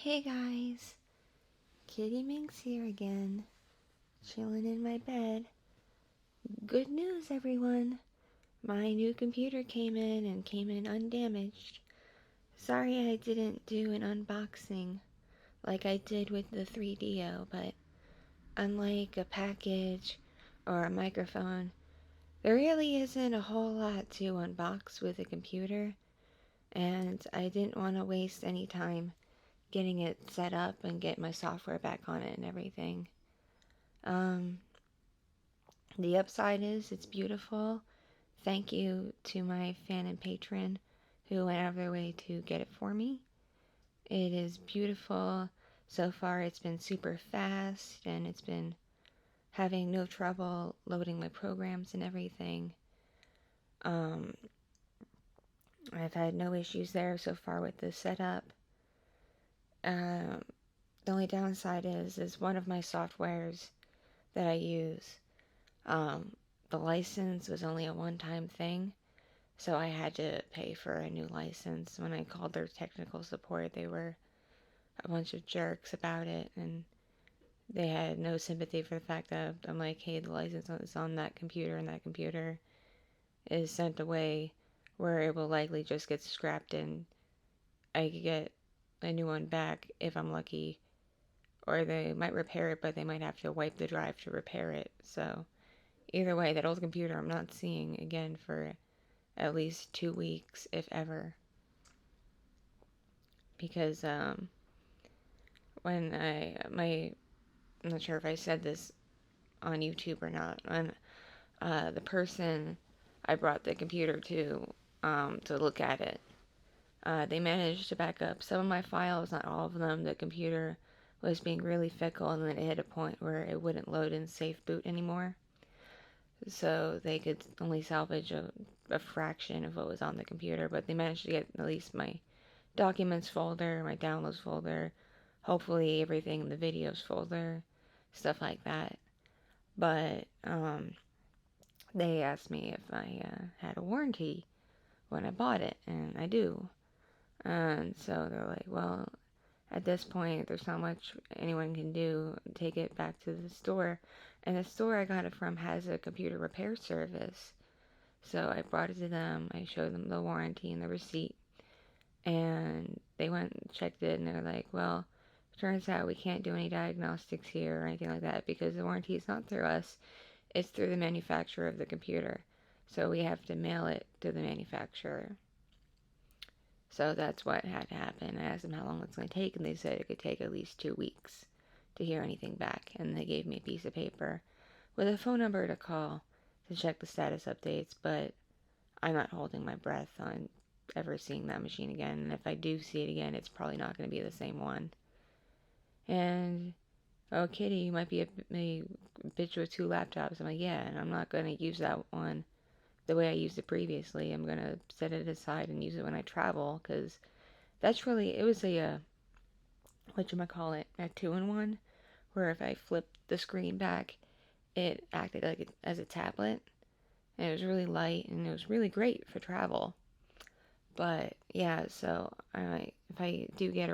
Hey guys, Kitti Minx here again, chilling in my bed. Good news, everyone! My new computer came in undamaged. Sorry I didn't do an unboxing like I did with the 3DO, but unlike a package or a microphone, there really isn't a whole lot to unbox with a computer, and I didn't want to waste any time getting it set up and get my software back on it and everything. Um, the upside is it's beautiful. Thank you to my fan and patron who went out of their way to get it for me. It is beautiful. So far it's been super fast and it's been having no trouble loading my programs and everything. I've had no issues there so far with the setup. The only downside is one of my softwares that I use. The license was only a one-time thing, so I had to pay for a new license. When I called their technical support, they were a bunch of jerks about it, and they had no sympathy for the fact that I'm like, hey, the license is on that computer, and that computer is sent away where it will likely just get scrapped, and I could get a new one back if I'm lucky, or they might repair it, but they might have to wipe the drive to repair it. So either way, that old computer I'm not seeing again for at least 2 weeks, if ever. Because when I'm not sure if I said this on YouTube or not. When the person I brought the computer to look at it, they managed to back up some of my files, not all of them. The computer was being really fickle, and then it hit a point where it wouldn't load in safe boot anymore. So they could only salvage a fraction of what was on the computer, but they managed to get at least my documents folder, my downloads folder, hopefully everything in the videos folder, stuff like that. But they asked me if I had a warranty when I bought it, and I do. And so they're like, well, at this point, there's not much anyone can do. Take it back to the store. And the store I got it from has a computer repair service. So I brought it to them. I showed them the warranty and the receipt. And they went and checked it, and they're like, well, turns out we can't do any diagnostics here or anything like that because the warranty is not through us. It's through the manufacturer of the computer. So we have to mail it to the manufacturer. So that's what had to happen. I asked them how long it's going to take, and they said it could take at least 2 weeks to hear anything back. And they gave me a piece of paper with a phone number to call to check the status updates, but I'm not holding my breath on ever seeing that machine again. And if I do see it again, it's probably not going to be the same one. And, oh, Kitty, you might be a bitch with 2 laptops. I'm like, yeah, and I'm not going to use that one the way I used it previously. I'm going to set it aside and use it when I travel, because that's really, it was a, whatchamacallit, a 2-in-1, where if I flipped the screen back, it acted like as a tablet, and it was really light, and it was really great for travel. But, yeah, so, if I do get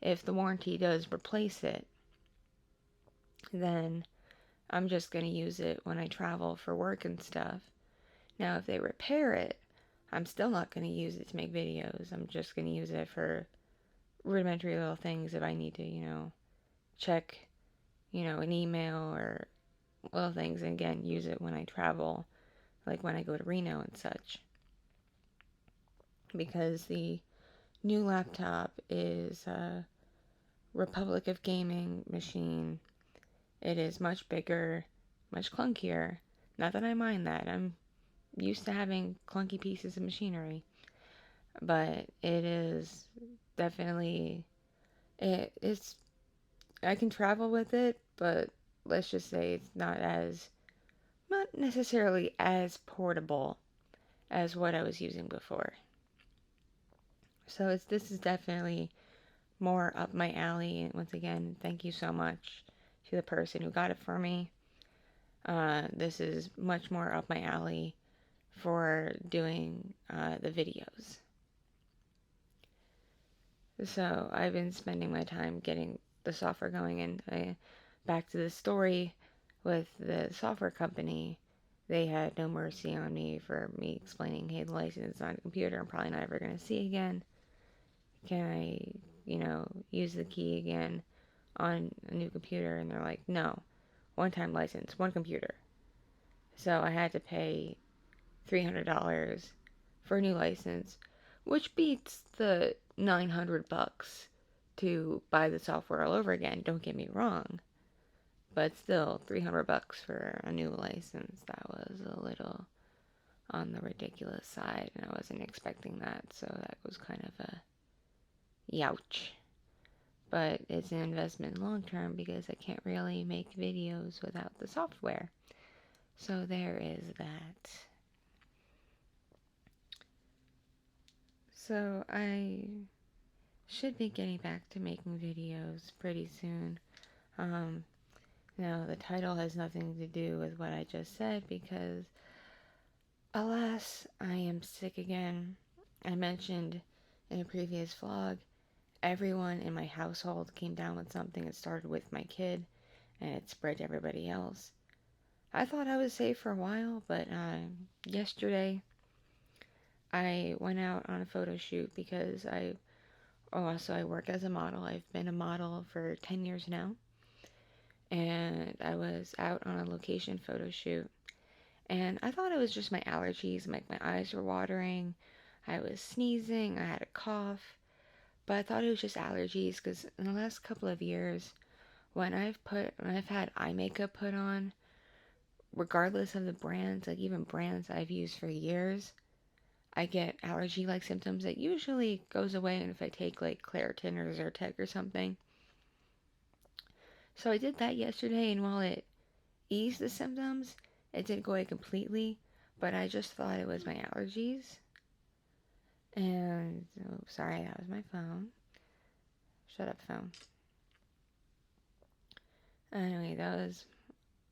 if the warranty does replace it, then I'm just going to use it when I travel for work and stuff. Now, if they repair it, I'm still not going to use it to make videos. I'm just going to use it for rudimentary little things if I need to, check, an email or little things. And again, use it when I travel, like when I go to Reno and such. Because the new laptop is a Republic of Gaming machine. It is much bigger, much clunkier. Not that I mind that. I'm used to having clunky pieces of machinery. But it is definitely, it's, I can travel with it, but let's just say it's not necessarily as portable as what I was using before. So this is definitely more up my alley. And once again, thank you so much to the person who got it for me. This is much more up my alley for doing the videos. So I've been spending my time getting the software going, and back to the story with the software company. They had no mercy on me for me explaining, hey, the license is on a computer I'm probably not ever going to see again. Can I, use the key again on a new computer? And they're like, no, one-time license, one computer. So I had to pay $300 for a new license, which beats the $900 to buy the software all over again. Don't get me wrong, but still $300 for a new license. That was a little on the ridiculous side, and I wasn't expecting that, so that was kind of a youch. But it's an investment long term because I can't really make videos without the software. So there is that. So I should be getting back to making videos pretty soon. Now the title has nothing to do with what I just said because, alas, I am sick again. I mentioned in a previous vlog, everyone in my household came down with something. It started with my kid, and it spread to everybody else. I thought I was safe for a while, but yesterday I went out on a photo shoot because I work as a model. I've been a model for 10 years now, and I was out on a location photo shoot, and I thought it was just my allergies. Like, my eyes were watering, I was sneezing, I had a cough, but I thought it was just allergies because in the last couple of years, when I've had eye makeup put on, regardless of the brands, like even brands I've used for years, I get allergy-like symptoms that usually goes away if I take like Claritin or Zyrtec or something. So I did that yesterday, and while it eased the symptoms, it didn't go away completely, but I just thought it was my allergies. And, oh, sorry, that was my phone. Shut up, phone. Anyway,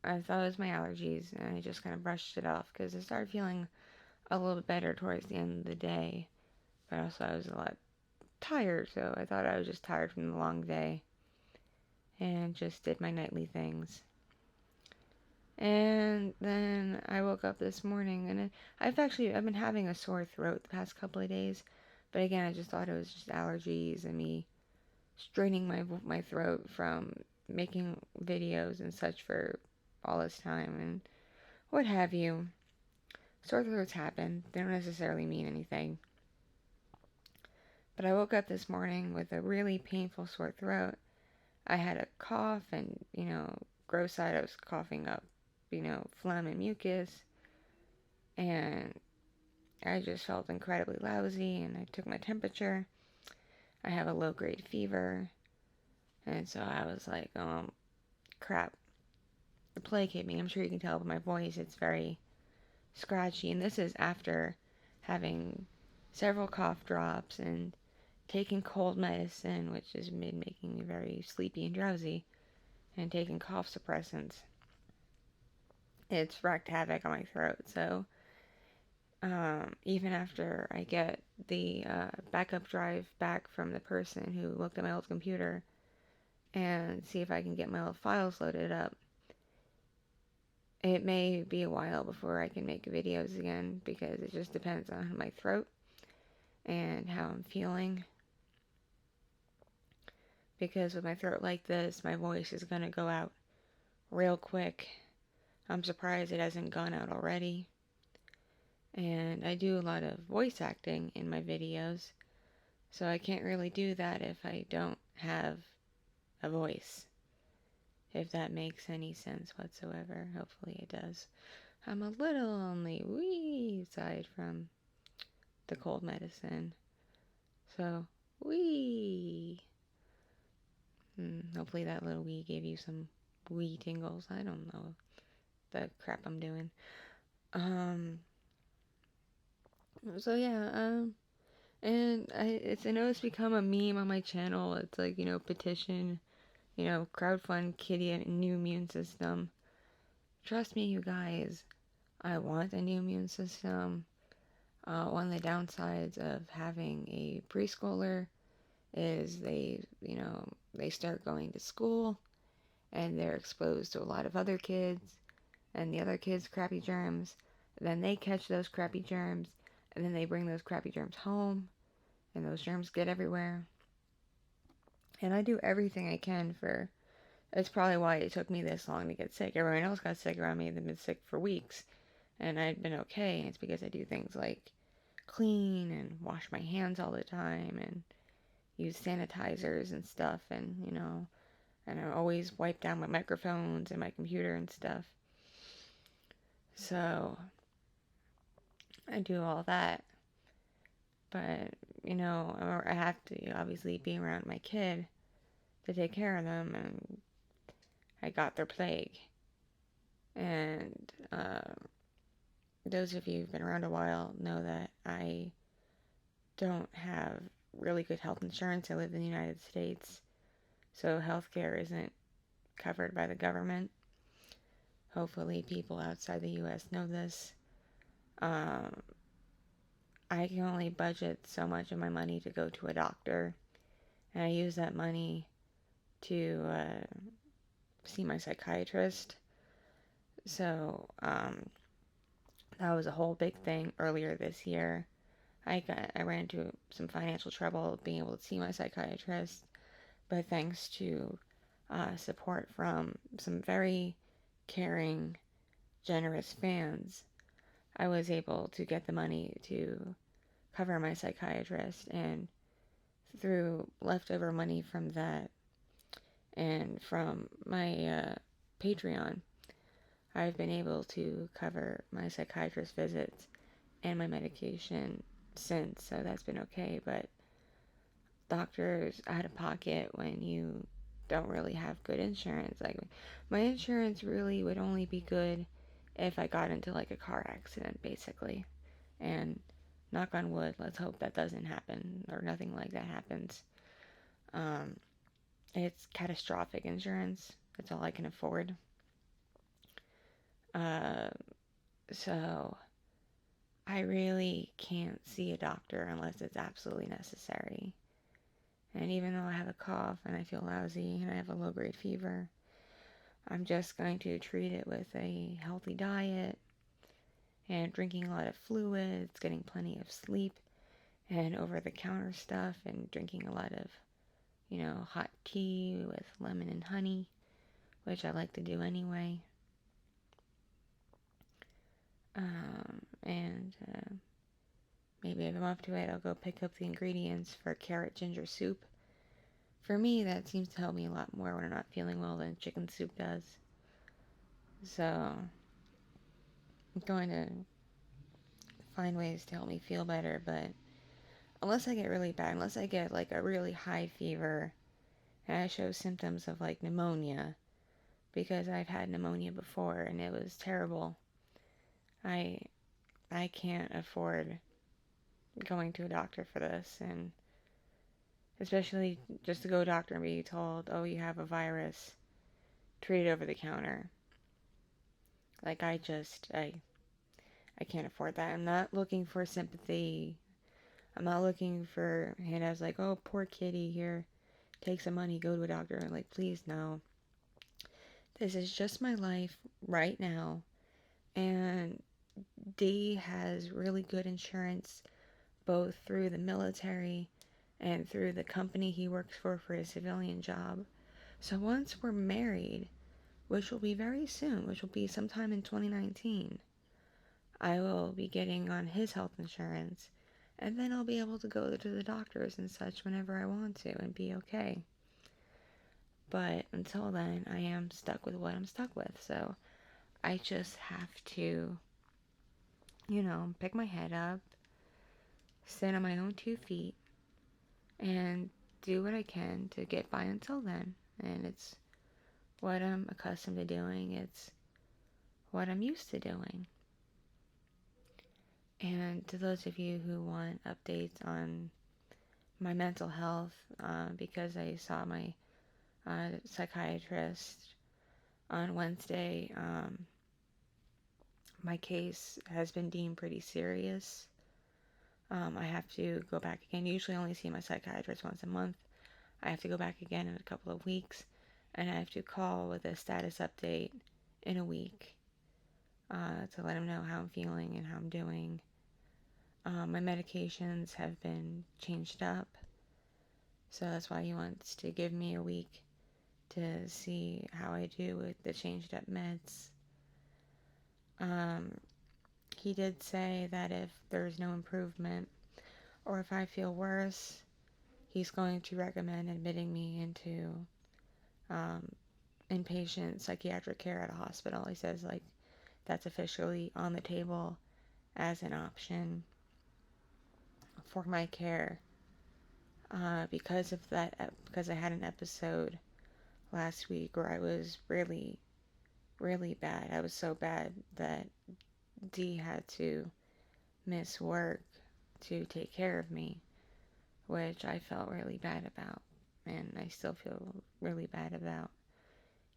I thought it was my allergies, and I just kind of brushed it off because I started feeling a little bit better towards the end of the day. But also I was a lot tired, so I thought I was just tired from the long day and just did my nightly things. And then I woke up this morning, and I've been having a sore throat the past couple of days, but again, I just thought it was just allergies and me straining my throat from making videos and such for all this time and what have you. Sore throats happen. They don't necessarily mean anything. But I woke up this morning with a really painful sore throat. I had a cough and, gross side, I was coughing up, phlegm and mucus. And I just felt incredibly lousy, and I took my temperature. I have a low-grade fever. And so I was like, oh, crap. The plague hit me. I'm sure you can tell by my voice, it's very scratchy. And this is after having several cough drops and taking cold medicine, which has been making me very sleepy and drowsy, and taking cough suppressants. It's wreaked havoc on my throat. So even after I get the backup drive back from the person who looked at my old computer and see if I can get my old files loaded up, it may be a while before I can make videos again because it just depends on my throat and how I'm feeling. Because with my throat like this, my voice is going to go out real quick. I'm surprised it hasn't gone out already. And I do a lot of voice acting in my videos, so I can't really do that if I don't have a voice. If that makes any sense whatsoever. Hopefully it does. I'm a little on the wee side from the cold medicine. So, wee. Hopefully that little wee gave you some wee tingles. I don't know the crap I'm doing. So yeah, and I know it's become a meme on my channel. It's like, petition, crowdfund Kitti a new immune system. Trust me, you guys, I want a new immune system. One of the downsides of having a preschooler is they start going to school and they're exposed to a lot of other kids and the other kids' crappy germs. Then they catch those crappy germs and then they bring those crappy germs home and those germs get everywhere. And I do everything I can for. It's probably why it took me this long to get sick. Everyone else got sick around me. They've been sick for weeks. And I'd been okay. And it's because I do things like clean and wash my hands all the time and use sanitizers and stuff. And I always wipe down my microphones and my computer and stuff. So I do all that. But, I have to obviously be around my kid to take care of them. And I got their plague. And those of you who've been around a while know that I don't have really good health insurance. I live in the United States, so healthcare isn't covered by the government. Hopefully, people outside the U.S. know this. I can only budget so much of my money to go to a doctor, and I use that money to see my psychiatrist. So, that was a whole big thing earlier this year. I ran into some financial trouble being able to see my psychiatrist, but thanks to support from some very caring, generous fans, I was able to get the money to cover my psychiatrist, and through leftover money from that and from my Patreon, I've been able to cover my psychiatrist visits and my medication since, so that's been okay. But doctors out of pocket when you don't really have good insurance. Like, my insurance really would only be good if I got into like a car accident, basically. And knock on wood, let's hope that doesn't happen or nothing like that happens. It's catastrophic insurance. That's all I can afford. So I really can't see a doctor unless it's absolutely necessary. And even though I have a cough and I feel lousy and I have a low-grade fever, I'm just going to treat it with a healthy diet and drinking a lot of fluids, getting plenty of sleep, and over-the-counter stuff, and drinking a lot of, hot tea with lemon and honey, which I like to do anyway. And maybe if I'm up to it, I'll go pick up the ingredients for carrot ginger soup. For me, that seems to help me a lot more when I'm not feeling well than chicken soup does. So, I'm going to find ways to help me feel better, but unless I get really bad, unless I get like a really high fever and I show symptoms of like pneumonia, because I've had pneumonia before and it was terrible, I can't afford going to a doctor for this, and especially just to go to a doctor and be told, oh, you have a virus, treat it over the counter. Like, I can't afford that. I'm not looking for sympathy. I'm not looking for handouts like, oh, poor kitty, here, take some money, go to a doctor. Like, please, no. This is just my life right now. And D has really good insurance, both through the military and through the company he works for his civilian job. So once we're married, which will be very soon, which will be sometime in 2019, I will be getting on his health insurance, and then I'll be able to go to the doctors and such whenever I want to and be okay. But until then, I am stuck with what I'm stuck with, so I just have to, pick my head up, stand on my own 2 feet, and do what I can to get by until then. And it's what I'm accustomed to doing. It's what I'm used to doing. And to those of you who want updates on my mental health, because I saw my psychiatrist on Wednesday, my case has been deemed pretty serious. I have to go back again. Usually I only see my psychiatrist once a month. I have to go back again in a couple of weeks, and I have to call with a status update in a week to let him know how I'm feeling and how I'm doing. My medications have been changed up, so that's why he wants to give me a week to see how I do with the changed up meds. He did say that if there's no improvement or if I feel worse, he's going to recommend admitting me into inpatient psychiatric care at a hospital. He says, like, that's officially on the table as an option for my care. Because of that, because I had an episode last week where I was really, really bad. I was so bad that Dee had to miss work to take care of me, which I felt really bad about, and I still feel really bad about,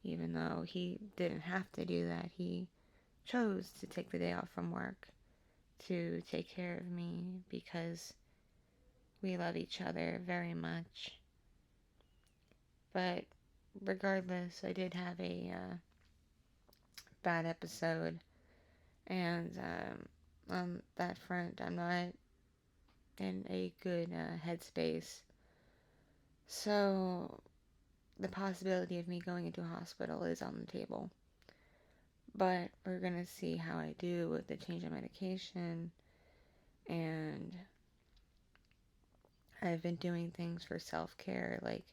even though he didn't have to do that. He chose to take the day off from work to take care of me because we love each other very much. But regardless, I did have a bad episode, and on that front, I'm not in a good headspace. So the possibility of me going into a hospital is on the table. But we're going to see how I do with the change of medication. And I've been doing things for self-care. Like,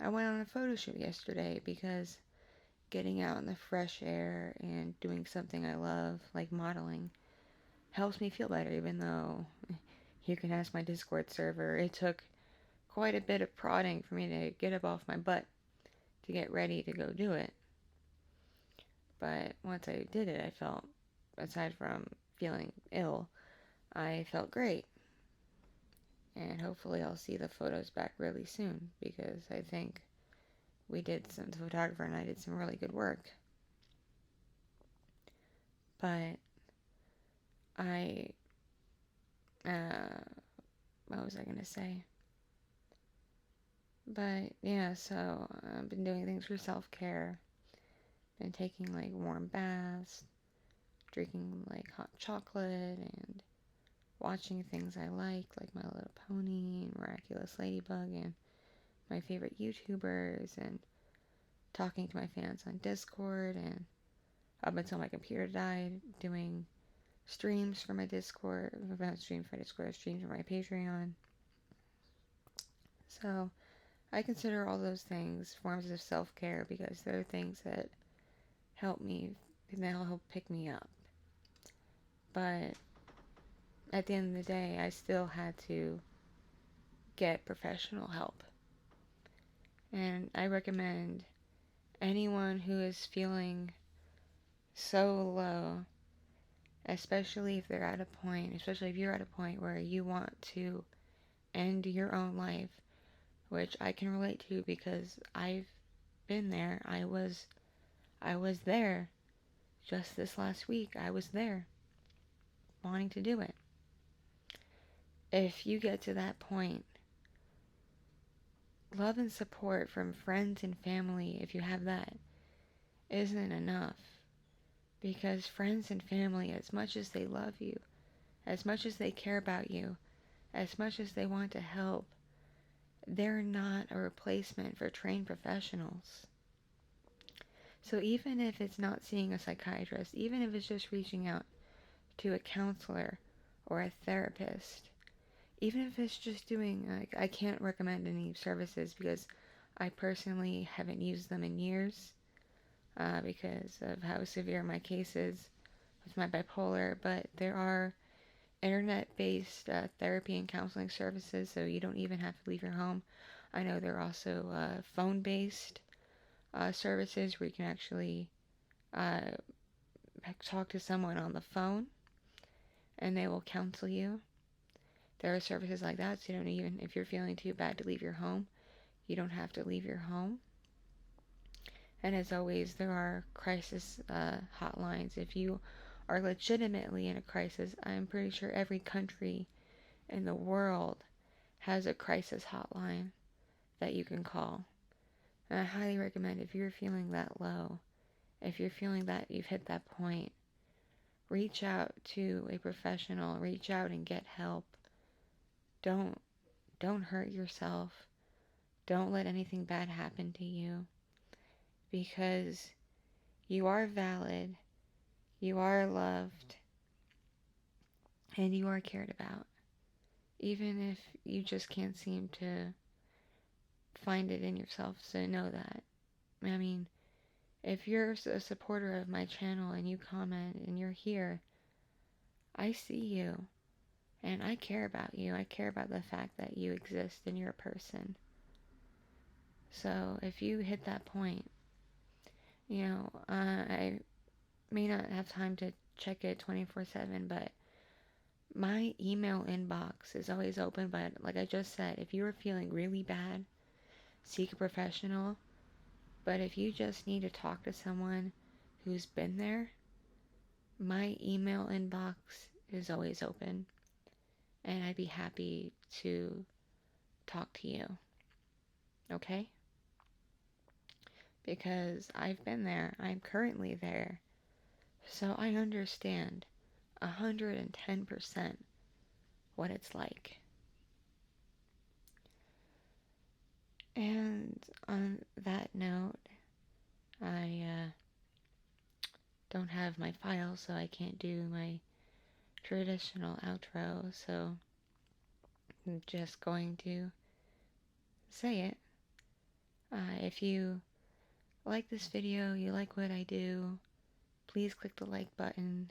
I went on a photo shoot yesterday because getting out in the fresh air and doing something I love, like modeling, helps me feel better, even though you can ask my Discord server. It took quite a bit of prodding for me to get up off my butt to get ready to go do it. But once I did it, I felt, aside from feeling ill, I felt great. And hopefully I'll see the photos back really soon, because I think the photographer and I did some really good work. But what was I going to say? But yeah, so I've been doing things for self-care. Been taking like warm baths, drinking like hot chocolate, and watching things I like My Little Pony and Miraculous Ladybug and my favorite YouTubers, and talking to my fans on Discord, and up until my computer died, doing streams for my Discord, streams for my Patreon. So I consider all those things forms of self-care because they're things that help me, and they'll help pick me up. But at the end of the day, I still had to get professional help. And I recommend anyone who is feeling so low, especially if you're at a point where you want to end your own life, which I can relate to because I've been there. I was there just this last week. I was there wanting to do it. If you get to that point, love and support from friends and family, if you have that, isn't enough. Because friends and family, as much as they love you, as much as they care about you, as much as they want to help, they're not a replacement for trained professionals. So even if it's not seeing a psychiatrist, even if it's just reaching out to a counselor or a therapist, even if it's just doing, I can't recommend any services because I personally haven't used them in years because of how severe my case is with my bipolar, but there are internet-based therapy and counseling services, so you don't even have to leave your home. I know there are also phone-based services where you can actually talk to someone on the phone and they will counsel you. There are services like that, so you don't even, if you're feeling too bad to leave your home, you don't have to leave your home. And as always, there are crisis hotlines. If you are legitimately in a crisis, I'm pretty sure every country in the world has a crisis hotline that you can call. And I highly recommend, if you're feeling that low, if you're feeling that you've hit that point, reach out to a professional, reach out and get help. Don't hurt yourself. Don't let anything bad happen to you, because you are valid, you are loved, and you are cared about. Even if you just can't seem to find it in yourself to know that. I mean, if you're a supporter of my channel and you comment and you're here, I see you and I care about you. I care about the fact that you exist and you're a person. So if you hit that point, I may not have time to check it 24/7, but my email inbox is always open. But like I just said, if you are feeling really bad, seek a professional. But if you just need to talk to someone who's been there, my email inbox is always open, and I'd be happy to talk to you. Okay? Because I've been there. I'm currently there. So I understand 110% what it's like. And on that note, I don't have my file, so I can't do my traditional outro, so I'm just going to say it. If you like this video, you like what I do, please click the like button.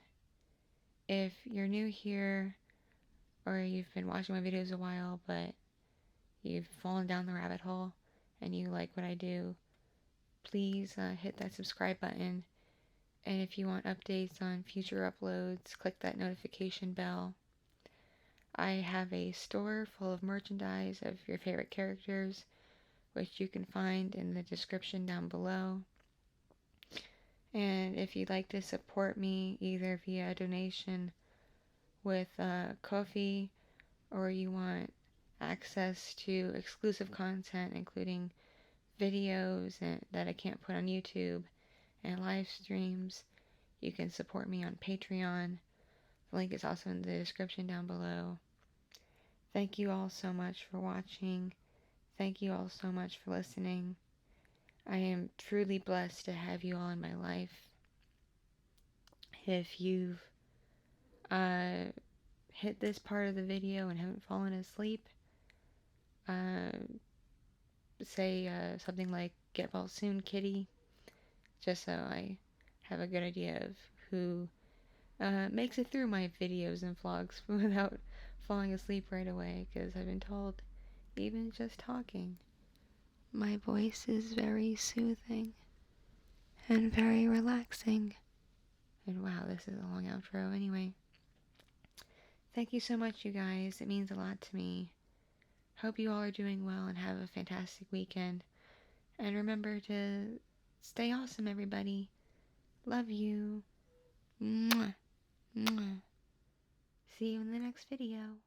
If you're new here, or you've been watching my videos a while, but you've fallen down the rabbit hole, and you like what I do, please hit that subscribe button. And if you want updates on future uploads, click that notification bell. I have a store full of merchandise of your favorite characters, which you can find in the description down below. And if you'd like to support me either via a donation with Ko-fi, or you want access to exclusive content, including videos that I can't put on YouTube and live streams, you can support me on Patreon. The link is also in the description down below. Thank you all so much for watching. Thank you all so much for listening. I am truly blessed to have you all in my life. If you've hit this part of the video and haven't fallen asleep, say something like, "Get well soon, Kitty," just so I have a good idea of who makes it through my videos and vlogs without falling asleep right away, because I've been told, even just talking, my voice is very soothing and very relaxing. And wow, this is a long outro anyway. Thank you so much, you guys. It means a lot to me. Hope you all are doing well and have a fantastic weekend. And remember to stay awesome, everybody. Love you. Mwah. Mwah. See you in the next video.